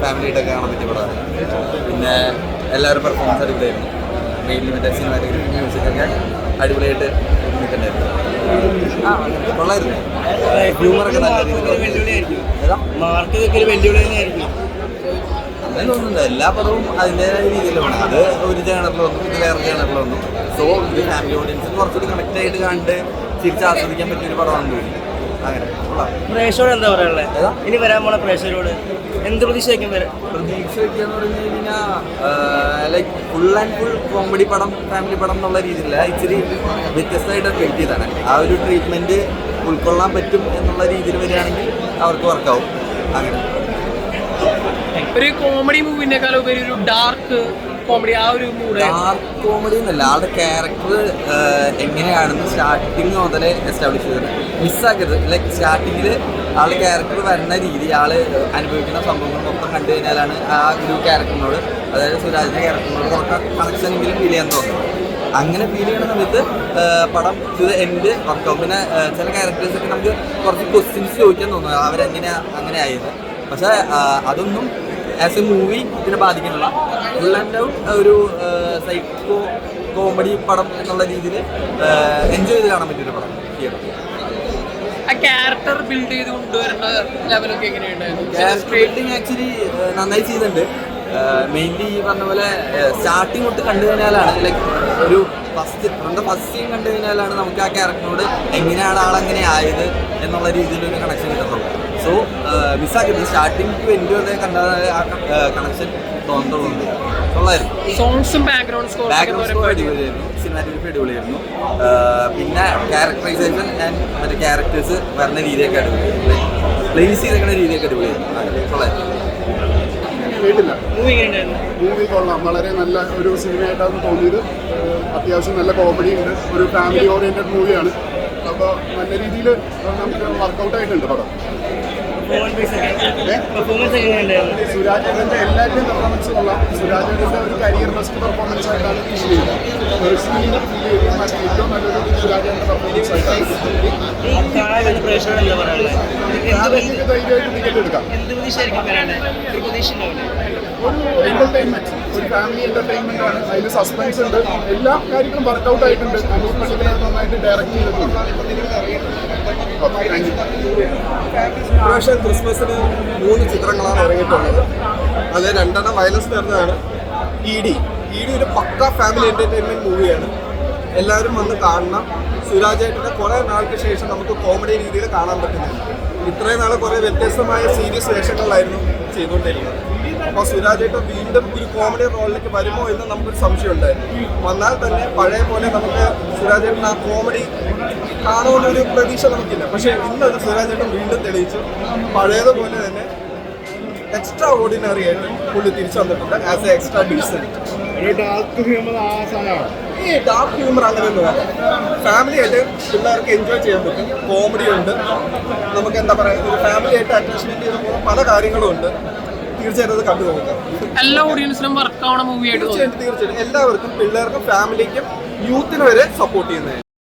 ഫാമിലിയായിട്ടൊക്കെ കാണാൻ പറ്റിയ പടമാണ്. പിന്നെ എല്ലാവരും പെർഫോമൻസ് അടിപൊളിയായിരുന്നു. മെയിൻലി മറ്റേ സിനിമാറ്റോഗ്രഫി മ്യൂസിക്കൊക്കെ അടിപൊളിയായിട്ട് നിൽക്കണ്ടായിരുന്നു. കൊള്ളായിരുന്നു. ഹ്യൂമറൊക്കെ നല്ല രീതിയിൽ അങ്ങനെ തോന്നുന്നുണ്ട്. എല്ലാ പടവും അതിൻ്റെതായ രീതിയിലാണ്. അത് ഒരു ജേണറിൽ വന്നു, ഇത് വേറെ ജേണറിൽ വന്നു. സോ ഇത് ഫാമിലി ഓഡിയൻസിന് കുറച്ചുകൂടി കണക്ട് ആയിട്ട് കണ്ട് തിരിച്ച് ആസ്വദിക്കാൻ പറ്റിയൊരു പടമാണെന്ന് തോന്നി. അങ്ങനെ പ്രേക്ഷകരോട് എന്താ പറയാനുള്ളത്? ഇനി വരാൻ പോണ പ്രേക്ഷകരോട് എന്ത് പ്രതീക്ഷ വയ്ക്കാന്ന് പറഞ്ഞു കഴിഞ്ഞാൽ like full and full comedy പടം, ഫാമിലി പടം എന്നുള്ള രീതിയില്ല, ഇച്ചിരി വ്യത്യസ്തമായിട്ട് ട്രീറ്റ് ചെയ്താണ്. ആ ഒരു ട്രീറ്റ്മെൻറ്റ് ഉൾക്കൊള്ളാൻ പറ്റും എന്നുള്ള രീതിയിൽ വരികയാണെങ്കിൽ അവർക്ക് വർക്കാവും. അങ്ങനെ ഒരു കോമഡി മൂവിനേക്കാൾ ഉപരി ഒരു ഡാർക്ക് കോമഡി, ആ ഒരു മൂഡ്. ഡാർക്ക് കോമഡി എന്നല്ല, ആളുടെ ക്യാരക്ടർ എങ്ങനെയാണെന്ന് സ്റ്റാർട്ടിങ് മുതലേ എസ്റ്റാബ്ലിഷ് ചെയ്തത്. മിസ്സാക്കരുത്. ലൈക്ക് സ്റ്റാർട്ടിങ്ങിൽ ആളുടെ ക്യാരക്ടർ വരുന്ന രീതി, ആള് അനുഭവിക്കുന്ന സംഭവങ്ങൾ മൊത്തം കണ്ടു കഴിഞ്ഞാലാണ് ആ ഒരു ക്യാരക്ടറിനോട്, അതായത് സുരാജിൻ്റെ ക്യാരക്ടറിനോട് കുറച്ച് കണക്ഷനെങ്കിലും ഫീൽ ചെയ്യാൻ തോന്നുന്നത്. അങ്ങനെ ഫീൽ ചെയ്യുന്ന സമയത്ത് പടം ടു ദ എൻഡ് വർക്കാവും. പിന്നെ ചില ക്യാരക്ടേഴ്സൊക്കെ നമുക്ക് കുറച്ച് ക്വസ്റ്റ്യൻസ് ചോദിക്കാൻ തോന്നുന്നു, അവരെങ്ങനെയാണ് അങ്ങനെ ആയത്. പക്ഷേ അതൊന്നും ആസ് എ മൂവി ഇതിനെ ബാധിക്കുന്നില്ല. ഫുൾ ആൻഡ് ഔട്ട് ഒരു സൈക്കോ കോമഡി പടം എന്നുള്ള രീതിയിൽ എൻജോയ് ചെയ്ത് കാണാൻ പറ്റിയൊരു പടം. ആ ക്യാരക്ടർ ബിൽഡ് ചെയ്ത് കൊണ്ടുവരേണ്ട ലെവലൊക്കെ എങ്ങനെയുണ്ടായിരുന്നു? ക്യാരക്ടർ ബിൽഡിങ് ആക്ച്വലി നന്നായി ചെയ്തിട്ടുണ്ട്. മെയിൻലി ഈ പറഞ്ഞ പോലെ സ്റ്റാർട്ടിങ് തൊട്ട് കണ്ടു കഴിഞ്ഞാലാണ്, ലൈക്ക് ഒരു ഫസ്റ്റ് സീൻ കണ്ടു കഴിഞ്ഞാലാണ് നമുക്ക് ആ ക്യാരക്ടറിനോട് എങ്ങനെയാണ് ആളങ്ങനെ ആയത് എന്നുള്ള രീതിയിലൊരു കണക്ഷൻ കിട്ടുന്നുള്ളൂ. സോ മിസ്സാക്കരുത്. സ്റ്റാർട്ടിങ് ടു എൻഡ് വരെ കണ്ടാൽ ആ കണക്ഷൻ തോന്നുന്നുണ്ട്. കൊള്ളായിരുന്നു. സോങ്സും ബാക്ക്ഗ്രൗണ്ട് സ്കോർ അടിപൊളിയായിരുന്നു. സിനിമാറ്റോഗ്രഫി അടിപൊളിയായിരുന്നു. പിന്നെ ക്യാരക്ടറൈസേഷൻ ആൻഡ് മറ്റേ ക്യാരക്ടേഴ്സ് വരുന്ന രീതിയൊക്കെ അടിപൊളിയായിരുന്നു. പ്ലേസ് ചെയ്തേക്കുന്ന രീതിയൊക്കെ അടിപൊളിയായിരുന്നു. കൊള്ളായിരുന്നു. മൂവി കൊള്ളാം. വളരെ നല്ല ഒരു സിനിമയായിട്ടാണ് തോന്നിയത്. അത്യാവശ്യം നല്ല കോമഡി ഉണ്ട്. ഒരു ഫാമിലി ഓറിയന്റഡ് മൂവിയാണ്. അപ്പോൾ നല്ല രീതിയിൽ നമുക്ക് വർക്കൗട്ട് ആയിട്ടുണ്ട് പടം. സുരാജേട്ടൻ്റെ എല്ലാവരുടെയും പെർഫോമൻസ് കൊള്ളാം. സുരാജേട്ടൻ്റെ ഒരു കരിയർ ബെസ്റ്റ് പെർഫോമൻസ് ആയിട്ടാണ് ഫീൽ ചെയ്യുന്നത്. പേഴ്സണലി ഫീൽ ചെയ്യുന്നത് ഏറ്റവും നല്ലൊരു സുരാജേട്ടൻ്റെ പെർഫോമൻസ് ആയിട്ടാണ്. ധൈര്യമായിട്ട് ടിക്കറ്റ് എടുക്കാം. ഒരു എന്റർടൈൻമെന്റ്, ഒരു ഫാമിലി എന്റർടൈൻമെന്റ് ആണ്. അതിൽ സസ്പെൻസ് ഉണ്ട്. എല്ലാ കാര്യങ്ങളും വർക്കൗട്ട് ആയിട്ടുണ്ട്. അനൂപ് പള്ളിക്കൽ നന്നായിട്ട് ഡയറക്റ്റ് ചെയ്തിട്ടുണ്ട്. ഇപ്രാവശ്യം ക്രിസ്മസിന് 3 ചിത്രങ്ങളാണ് ഇറങ്ങിയിട്ടുള്ളത്. അത് 2 വയലൻസ് നിറഞ്ഞതാണ്. ഇ.ഡി. ഒരു പക്ക ഫാമിലി എന്റർടൈൻമെന്റ് മൂവിയാണ്. എല്ലാവരും വന്ന് കാണണം. സുരാജേട്ടനെ കുറേ നാൾക്ക് ശേഷം നമുക്ക് കോമഡി രീതിയിൽ കാണാൻ പറ്റുന്നുണ്ട്. ഇത്രയും നാൾ കുറേ വ്യത്യസ്തമായ സീരിയസ് വേഷങ്ങളിലായിരുന്നു ചെയ്തുകൊണ്ടിരുന്നത്. അപ്പോൾ സുരാജേട്ടൻ വീണ്ടും ഒരു കോമഡി റോളിലേക്ക് വരുമോ എന്ന് നമുക്കൊരു സംശയം ഉണ്ടായിരുന്നു. വന്നാൽ തന്നെ പഴയ പോലെ നമുക്ക് സുരാജേട്ടൻ ആ കോമഡി കാണുമെന്നൊരു പ്രതീക്ഷ നമുക്കില്ല. പക്ഷേ ഇന്നത് സുരാജേട്ടൻ വീണ്ടും തെളിയിച്ചു. പഴയതുപോലെ തന്നെ എക്സ്ട്രാ ഓർഡിനറി ആയിട്ട് പുള്ളി തിരിച്ചു വന്നിട്ടുണ്ട് ആസ് എ എക്സ്ട്രാ ഡീസൻറ്റ്. ഈ ഡാർക്ക് ഹ്യൂമർ അങ്ങനെയൊന്നും വേണ്ട. ഫാമിലി ആയിട്ട് പിള്ളേർക്ക് എൻജോയ് ചെയ്യാൻ പറ്റും. കോമഡി ഉണ്ട്. നമുക്ക് എന്താ പറയുക, ഒരു ഫാമിലി ആയിട്ട് അറ്റാച്ച്മെന്റ് ചെയ്ത് പോകുന്ന പല കാര്യങ്ങളും ഉണ്ട്. തീർച്ചയായിട്ടും അത് കണ്ടു നോക്കാം. എല്ലാ ഓഡിയൻസിനും വർക്ക് ആവണ മൂവിയായിട്ട് തീർച്ചയായിട്ടും എല്ലാവർക്കും, പിള്ളേർക്കും ഫാമിലിക്കും യൂത്തിന് വരെ സപ്പോർട്ട് ചെയ്യുന്നതായിരിക്കും.